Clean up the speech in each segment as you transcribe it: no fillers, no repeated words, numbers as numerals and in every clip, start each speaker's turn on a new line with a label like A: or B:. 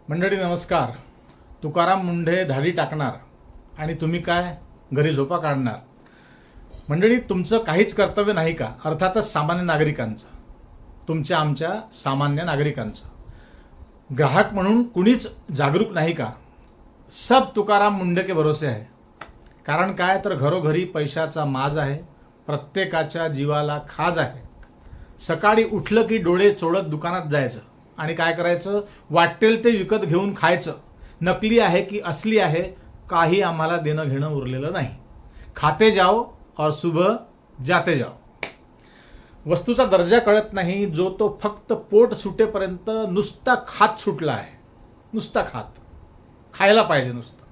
A: मंडळी नमस्कार. तुकाराम मुंढे धाडी टाकणार आणि तुम्ही काय घरी झोपा काढणार. मंडळी, तुमचं काहीच कर्तव्य नाही का? अर्थातच सामान्य नागरिकांचं, तुमच्या आमच्या सामान्य नागरिकांचं. ग्राहक म्हणून कुणीच जागरूक नाही का? सब तुकाराम मुंढे के भरोसे आहे. कारण काय तर घरोघरी पैशाचा माज आहे, प्रत्येकाच्या जीवाला खाज आहे. सकाळी उठलं की डोळे चोळत दुकानात जायचं आणि काय करायचं? वाटेल ते विकत घेऊन खायचं. नकली आहे की असली आहे काही आम्हाला देणं घेणं उरलेलं नाही. खाते जाओ और सुबह जाते जाओ. वस्तूचा दर्जा कळत नाही जो तो फक्त पोट सुटेपर्यंत नुसता खात सुटला आहे. नुसता खायला पाहिजे नुसतं.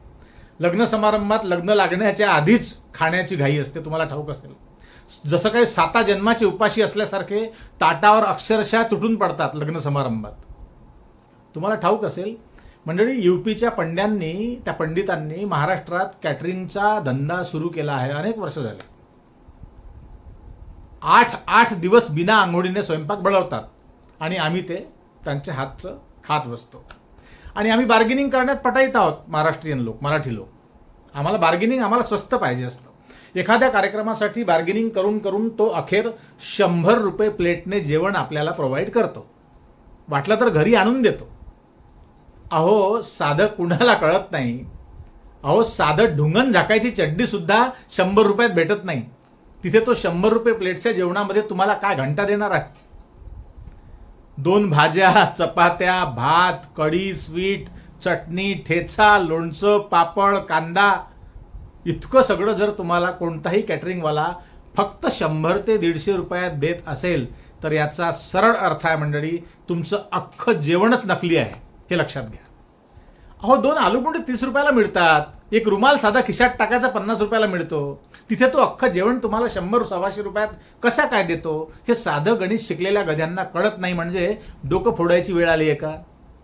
A: लग्न समारंभात लग्न लागण्याच्या आधीच खाण्याची घाई असते, तुम्हाला ठाऊक असेल. जसं काही 7 जन्माची उपाशी असल्यासारखे ताटावर अक्षरशः तुटून पडतात लग्न समारंभात. तुम्हाला ठाऊक असेल मंडळी, यूपीच्या त्या पंडितांनी महाराष्ट्रात कॅटरिंगचा धंदा सुरू केला आहे. अनेक वर्ष झाले. 8 दिवस बिना आंघोळीने स्वयंपाक बनवतात आणि आम्ही ते त्यांच्या हातचं खात बसतो. आणि आम्ही बार्गेनिंग करण्यात पटाईत आहोत. महाराष्ट्रीयन लोक, मराठी लोक, आम्हाला स्वस्त पाहिजे असतं. एखाद्या कार्यक्रमासाठी बार्गेनिंग करून करून तो अखेर 100 रुपये प्लेटने जेवण आपल्याला प्रोव्हाइड करतो. वाटलं तर घरी आणून देतो. अहो, साधं कुणाला कळत नाही. अहो, साधं ढुंगण झाकायची चड्डी सुद्धा 100 रुपयात भेटत नाही. तिथे तो 100 रुपये प्लेटच्या जेवणामध्ये तुम्हाला काय घंटा देणार आहे? 2 भाज्या, चपात्या, भात, कढी, स्वीट, चटणी, ठेचा, लोणचं, पापड, कांदा, इतकं सगळं जर तुम्हाला कोणताही कॅटरिंगवाला फक्त 100 ते 150 रुपयात देत असेल तर याचा सरळ अर्थ आहे मंडळी, तुमचं अख्खं जेवणच नकली आहे. हे लक्षात घ्या. अहो, 2 आलूपोंडे 30 रुपयाला मिळतात. एक रुमाल साधा खिशात टाकायचा 50 रुपयाला मिळतो. तिथे तो अख्खं जेवण तुम्हाला 100-125 रुपयात कसा काय देतो? हे साधं गणित शिकलेल्या गध्यांना कळत नाही. म्हणजे डोकं फोडायची वेळ आली आहे का?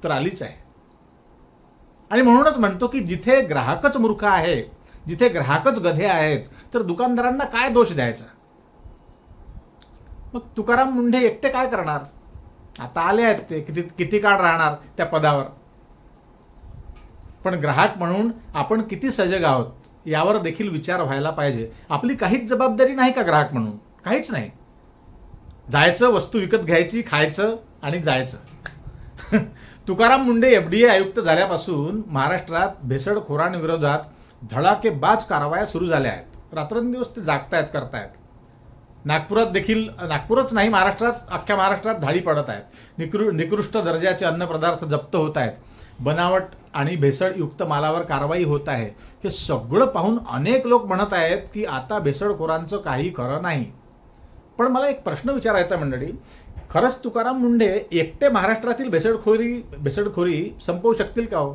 A: तर आलीच आहे. आणि म्हणूनच म्हणतो की जिथे ग्राहकच मूर्ख आहे, जिथे ग्राहकच गधे आहेत, तर दुकानदारांना काय दोष द्यायचा? मग तुकाराम मुंढे एकटे काय करणार? आता आले आहेत ते, किती काळ राहणार त्या पदावर. पण ग्राहक म्हणून आपण किती सजग आहोत यावर देखील विचार व्हायला पाहिजे. आपली काहीच जबाबदारी नाही का ग्राहक म्हणून? काहीच नाही. जायचं, वस्तू विकत घ्यायची, खायचं आणि जायचं. तुकाराम मुंढे FDA आयुक्त झाल्यापासून महाराष्ट्रात भेसळखोरांविरोधात धडाकेबाज कारवाया सुरू झाल्या आहेत. रात्रंदिवस ते जागतायत, करतायत. नागपुरात देखील, नागपूरच नाही, अख्ख्या महाराष्ट्रात धाडी पडत आहेत. निकृष्ट दर्जाचे अन्नपदार्थ जप्त होत आहेत. बनावट आणि भेसळयुक्त मालावर कारवाई होत आहे. हे सगळं पाहून अनेक लोक म्हणत आहेत की आता भेसळखोरांचं काही खरं नाही. पण मला एक प्रश्न विचारायचा मंडळी, खरंच तुकाराम मुंढे एकटे महाराष्ट्रातील भेसळखोरी संपवू शकतील का हो?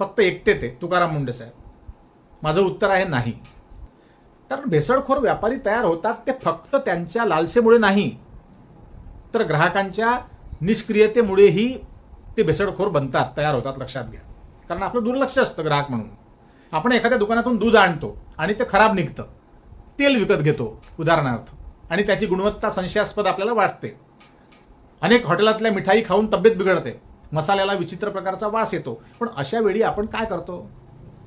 A: फक्त एकटे ते तुकाराम मुंढे साहेब? माझं उत्तर आहे नाही. कारण भेसळखोर व्यापारी तयार होतात ते फक्त त्यांच्या लालसेमुळे नाही, तर ग्राहकांच्या निष्क्रियतेमुळेही ते भेसळखोर बनतात, तयार होतात. लक्षात घ्या. कारण आपलं दुर्लक्ष असतं ग्राहक म्हणून. आपण एखाद्या दुकानातून दूध आणतो आणि ते खराब निघतं. तेल विकत घेतो उदाहरणार्थ, आणि त्याची गुणवत्ता संशयास्पद आपल्याला वाटते. अनेक हॉटेलातल्या मिठाई खाऊन तब्येत बिघडते. मसाल्याला विचित्र प्रकारचा वास येतो. पण अशा वेळी आपण काय करतो?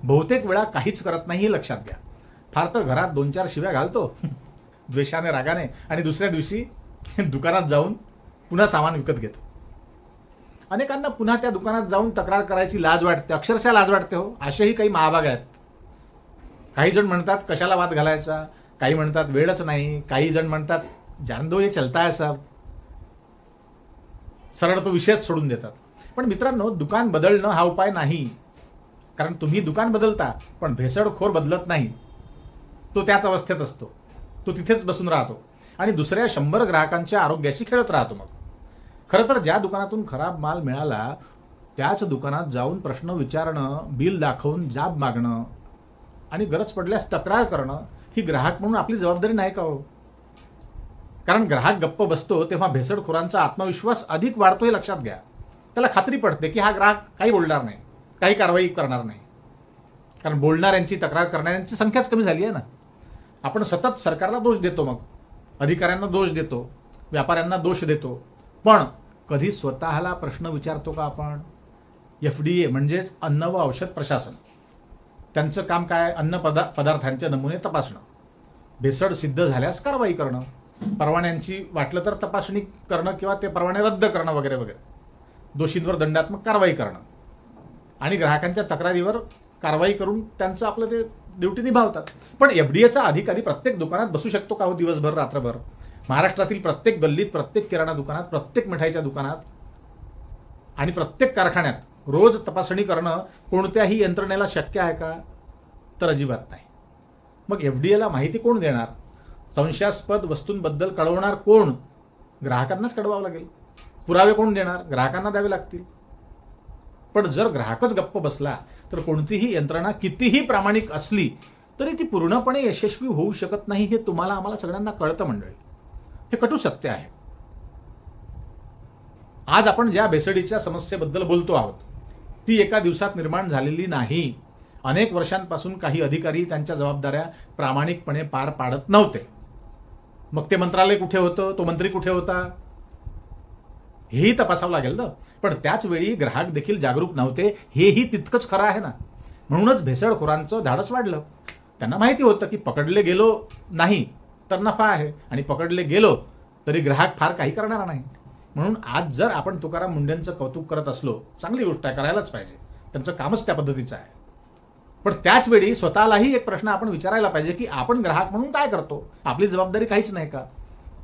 A: बहुतेक वेळा काहीच करत नाही. हे लक्षात घ्या. फार तर घरात 2-4 शिव्या घालतो द्वेषाने, रागाने, आणि दुसऱ्या दिवशी दुकानात जाऊन पुन्हा सामान विकत घेतो. अनेकांना पुन्हा त्या दुकानात जाऊन तक्रार करायची लाज वाटते, अक्षरशः लाज वाटते हो. असेही काही महाभाग आहेत. काही जण म्हणतात कशाला वाद घालायचा, काही म्हणतात वेळच नाही, काही जण म्हणतात जान दो, हे चलता है सब. सरळ तो विषयच सोडून देतात. पण मित्रांनो, दुकान बदलणं हा उपाय नाही. कारण तुम्ही दुकान बदलता पण भेसळखोर बदलत नाही. तो त्याच अवस्थेत असतो. तो तिथेच बसून राहतो आणि दुसऱ्या 100 ग्राहकांच्या आरोग्याशी खेळत राहतो. मग खरं तर ज्या दुकानातून खराब माल मिळाला त्याच दुकानात जाऊन प्रश्न विचारणं, बिल दाखवून जाब मागणं आणि गरज पडल्यास तक्रार करणं ही ग्राहक म्हणून आपली जबाबदारी नाही का हो? कारण ग्राहक गप्प बसतो तेव्हा भेसळखोरांचा आत्मविश्वास अधिक वाढतो. हे लक्षात घ्या. त्याला खात्री पडते की हा ग्राहक काही बोलणार नाही, काही कारवाई करणार नाही. कारण बोलणाऱ्यांची, तक्रार करणाऱ्यांची संख्याच कमी झाली आहे ना. आपण सतत सरकारला दोष देतो, मग अधिकाऱ्यांना दोष देतो, व्यापाऱ्यांना दोष देतो. पण कधी स्वतःला प्रश्न विचारतो का आपण? FDA म्हणजेच अन्न व औषध प्रशासन, त्यांचं काम काय? अन्न पदार्थांचे नमुने तपासणं, भेसळ सिद्ध झाल्यास कारवाई करणं, परवान्यांची वाटलं तर तपासणी करणं किंवा ते परवाने रद्द करणं वगैरे वगैरे, दोषींवर दंडात्मक कारवाई करणं आणि ग्राहकांच्या तक्रारीवर कारवाई करून त्यांचं आपलं ते ड्युटी निभावतात. पण FDAचा अधिकारी प्रत्येक दुकानात बसू शकतो का हो दिवसभर रात्रभर? महाराष्ट्रातील प्रत्येक गल्लीत, प्रत्येक किराणा दुकानात, प्रत्येक मिठाईच्या दुकानात आणि प्रत्येक कारखान्यात रोज तपासणी करणं कोणत्याही यंत्रणेला शक्य आहे का? तर अजिबात नाही. मग FDAला माहिती कोण देणार? संशयास्पद वस्तूंबद्दल कळवणार कोण? ग्राहकांनाच कळवावं लागेल. पुरावे कोण देणार? ग्राहकांना द्यावे लागतील. पण जर ग्राहकच गप्प बसला तर कोणतीही यंत्रणा कितीही प्रामाणिक असली तरी ती पूर्णपणे यशस्वी होऊ शकत नाही. हे तुम्हाला आम्हाला सगळ्यांना कळतं मंडळी. हे कटू सत्य आहे. आज आपण ज्या भेसळीच्या समस्येबद्दल बोलतो आहोत ती एका दिवसात निर्माण झालेली नाही. अनेक वर्षांपासून काही अधिकारी त्यांच्या जबाबदाऱ्या प्रामाणिकपणे पार पाडत नव्हते. मग ते मंत्रालय कुठे होतं? तो मंत्री कुठे होता? हेही तपासावं लागेल ना. पण त्याच वेळी ग्राहक देखील जागरूक नव्हते, हेही तितकंच खरं आहे ना. म्हणूनच भेसळखोरांचं धाडस वाढलं. त्यांना माहिती होतं की पकडले गेलो नाही तर नफा आहे आणि पकडले गेलो तरी ग्राहक फार काही करणार नाही. म्हणून आज जर आपण तुकाराम मुंढेंचं कौतुक करत असलो, चांगली गोष्ट आहे, करायलाच पाहिजे, त्यांचं कामच त्या पद्धतीचं आहे. पण त्याच वेळी स्वतःलाही एक प्रश्न आपण विचारायला पाहिजे की आपण ग्राहक म्हणून काय करतो? आपली जबाबदारी काहीच नाही का?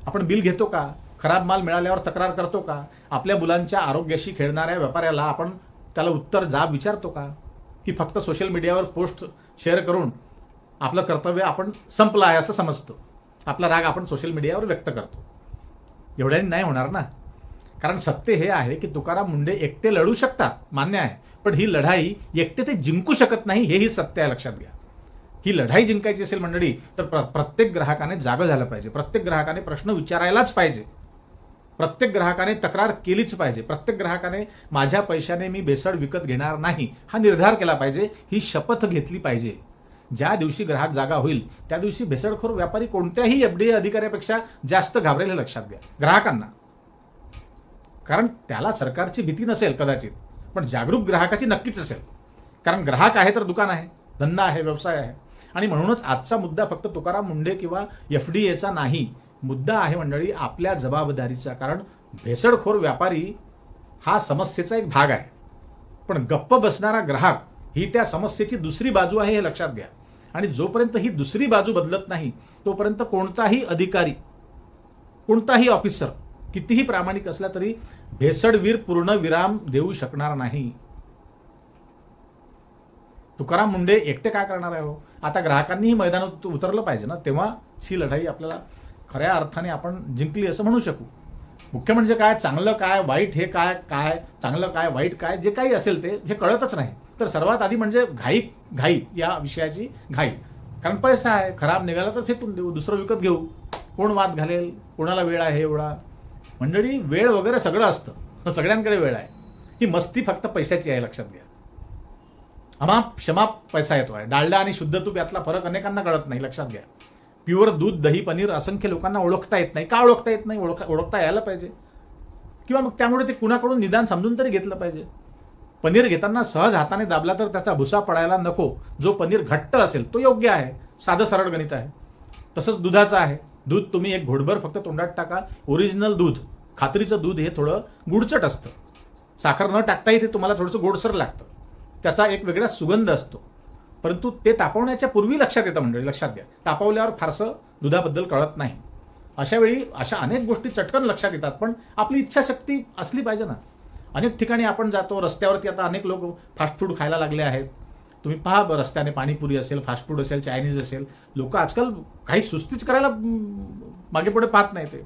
A: आपण बिल घेतो का? खराब माल मिळाल्यावर तक्रार करतो का? आपल्या मुलांच्या आरोग्याशी खेळणाऱ्या व्यापाऱ्याला आपण त्याला उत्तर जाब विचारतो का? की फक्त सोशल मीडियावर पोस्ट शेअर करून आपलं कर्तव्य आपण संपलं आहे असं समजतं, आपला राग आपण सोशल मीडियावर व्यक्त करतो? एवढ्याने नाही होणार ना. कारण सत्य हे आहे की तुकाराम मुंढे एकटे लढू शकतात, मान्य आहे, पण ही लढाई एकटे ते जिंकू शकत नाही, हेही सत्य आहे, लक्षात घ्या. ही लढाई जिंकायची असेल मंडळी तर प्रत्येक ग्राहकाने जागं झालं पाहिजे. प्रत्येक ग्राहकाने प्रश्न विचारायलाच पाहिजे. प्रत्येक ग्राहकाने तक्रार केलीच पाहिजे. प्रत्येक ग्राहकाने माझ्या पैशाने मी भेसळ विकत घेणार नाही हा निर्धार केला पाहिजे, ही शपथ घेतली पाहिजे. ज्या दिवशी ग्राहक जागा होईल त्या दिवशी भेसळखोर व्यापारी कोणत्याही FDA अधिकाऱ्यापेक्षा जास्त घाबरेल, हे लक्षात घ्या, ग्राहकांना. कारण त्याला सरकारची भीती नसेल कदाचित, पण जागरूक ग्राहकाची नक्कीच असेल. कारण ग्राहक आहे तर दुकान आहे, धंदा आहे, व्यवसाय आहे. आणि म्हणूनच आजचा मुद्दा फक्त तुकाराम मुंढे किंवा FDAचा नाही, मुद्दा आहे मंडळी आपल्या जबाबदारीचा. कारण भेसळखोर व्यापारी हा समस्येचा एक भाग आहे, पण गप्प बसणारा ग्राहक ही त्या समस्येची दुसरी बाजू आहे, हे लक्षात घ्या. आणि जोपर्यंत ही दुसरी बाजू बदलत नाही तोपर्यंत कोणताही अधिकारी, कोणताही ऑफिसर कितीही प्रामाणिक असला तरी भेसळवीर पूर्ण विराम देऊ शकणार नाही. तुकाराम मुंढे एकटे काय करणार आहे हो? आता ग्राहकांनीही मैदानात उतरलं पाहिजे ना, तेव्हाच ही लढाई आपल्याला खऱ्या अर्थाने आपण जिंकली असं म्हणू शकू. मुख्य म्हणजे काय, चांगलं काय, वाईट हे काय, काय चांगलं काय, वाईट काय, जे काही असेल ते हे कळतच नाही. तर सर्वात आधी म्हणजे घाई, या विषयाची घाई. कारण पैसा आहे, खराब निघाला तर फेकून देऊ, दुसरं विकत घेऊ. कोण वाद घालेल? कोणाला वेळ आहे एवढा? मंडळी वेळ वगैरे सगळं असतं, सगळ्यांकडे वेळ आहे. ही मस्ती फक्त पैशाची आहे, लक्षात घ्या. अमाप शमाप पैसा येतो आहे. डालडा आणि शुद्ध तूप यातला फरक अनेकांना कळत नाही, लक्षात घ्या. प्युअर दूध, दही, पनीर असंख्य लोकांना ओळखता येत नाही. का ओळखता येत नाही? ओळखता यायला पाहिजे, किंवा मग त्यामुळे ते कुणाकडून निदान समजून तरी घेतलं पाहिजे. पनीर घेताना सहज हाताने दाबला तर त्याचा भुसा पडायला नको. जो पनीर घट्ट असेल तो योग्य आहे, साधं सरळ गणित आहे. तसंच दुधाचं आहे. दूध तुम्ही एक घोटभर फक्त तोंडात टाका, ओरिजिनल दूध, खात्रीचं दूध हे थोडं गुडचट असतं. साखर न टाकताही ते तुम्हाला थोडंसं गोडसर लागतं, त्याचा एक वेगळा सुगंध असतो. परंतु ते तापवण्याच्या पूर्वी लक्षात येतं मंडळी, लक्षात घ्या. तापवल्यावर फारसं दुधाबद्दल कळत नाही. अशा वेळी अशा अनेक गोष्टी चटकन लक्षात येतात, पण आपली इच्छाशक्ती असली पाहिजे ना. अनेक ठिकाणी आपण जातो, रस्त्यावरती आता अनेक लोक फास्ट फूड खायला लागले आहेत. तुम्ही पहा, रस्त्याने पाणीपुरी असेल, फास्ट फूड असेल, चायनीज असेल, लोक आजकाल काही सुस्तीच करायला मागे पुढे पाहत नाही. ते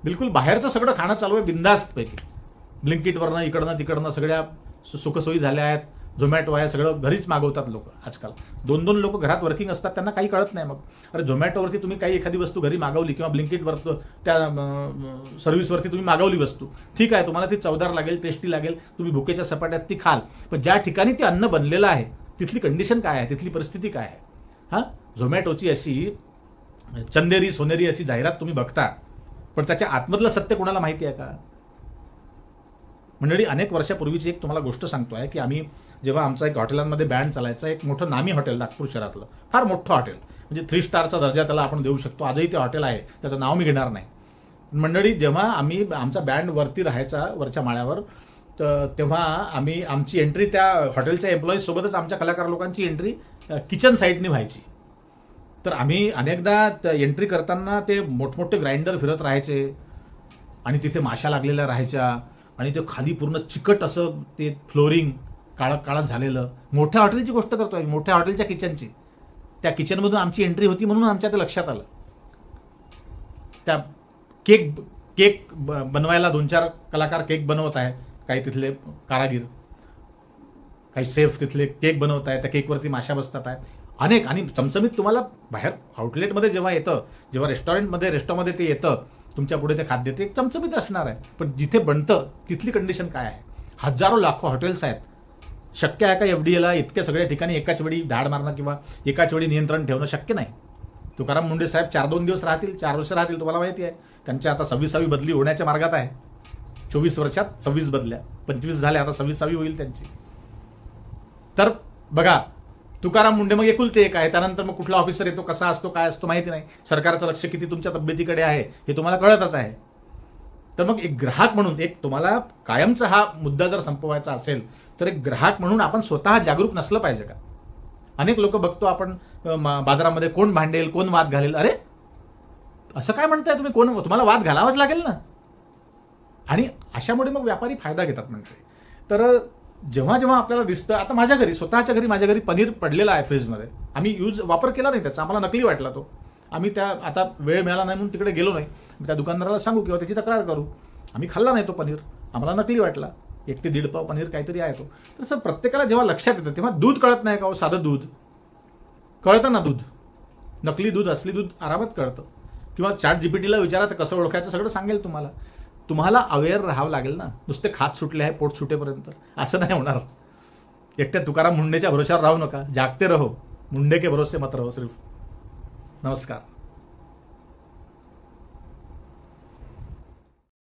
A: बिलकुल बाहेरचं सगळं खाणं चालू आहे बिंदास्तपैकी. ब्लिंकिटवरनं इकडनं तिकडनं सगळ्या सुखसोयी झाल्या आहेत. झोमॅटो आहे, सगळं घरीच मागवतात लोक आजकाल. 2-2 लोक घरात वर्किंग असतात, त्यांना काही कळत नाही. मग अरे झोमॅटोवरती तुम्ही काही एखादी वस्तू घरी मागवली किंवा ब्लिंकिटवर त्या सर्व्हिसवरती तुम्ही मागवली वस्तू, ठीक आहे, तुम्हाला ती चवदार लागेल, टेस्टी लागेल, तुम्ही भुकेच्या सपाट्यात ती खाल. पण ज्या ठिकाणी ते अन्न बनलेलं आहे तिथली कंडिशन काय आहे, तिथली परिस्थिती काय आहे? हां, झोमॅटोची अशी चंदेरी सोनेरी अशी जाहिरात तुम्ही बघता, पण त्याच्या आतमधलं सत्य कोणाला माहिती आहे का? मंडळी, अनेक वर्षापूर्वीची एक तुम्हाला गोष्ट सांगतो आहे की आम्ही जेव्हा आमचा एक हॉटेलांमध्ये बँड चालायचा, एक मोठं नामी हॉटेल नागपूर शहरातलं, फार मोठं हॉटेल, म्हणजे 3 स्टारचा दर्जा त्याला आपण देऊ शकतो. आजही ते हॉटेल आहे, त्याचं नाव मी घेणार नाही. मंडळी, जेव्हा आम्ही आमचा बँड वरती राहायचा वरच्या माळ्यावर, तेव्हा आम्ही आमची एंट्री त्या हॉटेलच्या एम्प्लॉईज सोबतच आमच्या कलाकार लोकांची एंट्री किचन साईडनी व्हायची. तर आम्ही अनेकदा एंट्री करताना ते मोठमोठे ग्राइंडर फिरत राहायचे आणि तिथे माशा लागलेल्या राहायच्या आणि ते खाली पूर्ण चिकट असं ते फ्लोरिंग काळं काळं झालेलं. मोठ्या हॉटेलची गोष्ट करतोय, मोठ्या हॉटेलच्या किचनची. त्या किचनमधून आमची एंट्री होती म्हणून आमच्या ते लक्षात आलं. त्या केक बनवायला 2-4 कलाकार केक बनवत आहे, काही तिथले कारागीर, काही सेफ तिथले केक बनवत आहे, त्या केकवरती माशा बसतात आहे अनेक. आणि चमचमीत तुम्हाला बाहेर आउटलेटमध्ये जेव्हा येतं, जेव्हा रेस्टॉरंटमध्ये ते येतं तुमच्या पुढे ते खाद्य, ते चमचमीत असणार आहे. पण जिथे बनतं तिथली कंडिशन काय आहे? हजारो लाखो हॉटेल्स आहेत. शक्य आहे का एफडीएला इतक्या सगळ्या ठिकाणी एकाच वेळी धाड मारणं किंवा एकाच वेळी नियंत्रण ठेवणं? शक्य नाही. तुकाराम मुंडे साहेब 4-2 दिवस राहतील, 4 वर्ष राहतील, तुम्हाला माहिती आहे. त्यांच्या आता 26वी बदली होण्याच्या मार्गात आहे. 24 वर्षात 26 बदल्या, 25 झाल्या, आता 26वी होईल त्यांची. तर बघा, तुकाराम मुंडे मग एकुलते एक आहे. त्यानंतर मग कुठला ऑफिसर येतो, कसा असतो, काय असतो माहिती नाही. सरकारचं लक्ष किती तुमच्या तब्येतीकडे आहे हे तुम्हाला कळतच आहे. तर मग एक ग्राहक म्हणून, एक तुम्हाला कायमचा हा मुद्दा जर संपवायचा असेल तर एक ग्राहक म्हणून आपण स्वतः जागरूक नसलं पाहिजे का? अनेक लोक बघतो आपण बाजारामध्ये, कोण भांडेल, कोण वाद घालेल. अरे असं काय म्हणताय तुम्ही? तुम्हाला वाद घालावाच लागेल ना. आणि अशामुळे मग व्यापारी फायदा घेतात म्हणजे. तर जेव्हा जेव्हा आपल्याला दिसतं, आता माझ्या घरी, स्वतःच्या घरी, माझ्या घरी पनीर पडलेला आहे फ्रीजमध्ये, आम्ही वापर केला नाही त्याचा, आम्हाला नकली वाटला तो. आम्ही त्या आता वेळ मिळाला नाही म्हणून तिकडे गेलो नाही. त्या दुकानदाराला सांगू किंवा त्याची तक्रार करू. आम्ही खाल्ला नाही तो पनीर, आम्हाला नकली वाटला. 1 ते 1.5 पाव पनीर काहीतरी आहे तो. तसं प्रत्येकाला जेव्हा लक्षात येतं तेव्हा दूध कळत नाही का हो? साधं दूध कळतं ना. दूध, नकली दूध, असली दूध आरामात कळतं. किंवा ChatGPTला विचारा, तर कसं ओळखायचं सगळं सांगेल तुम्हाला. तुम्हाला अवेअर राहावं लागेल ना. नुसते खात सुटले आहे पोट सुटेपर्यंत असं नाही होणार. एकट्या तुकाराम मुंडेच्या भरोश्यावर राहू नका. जागते रहो, मुंडे के भरोसे मत रहो सिर्फ. नमस्कार.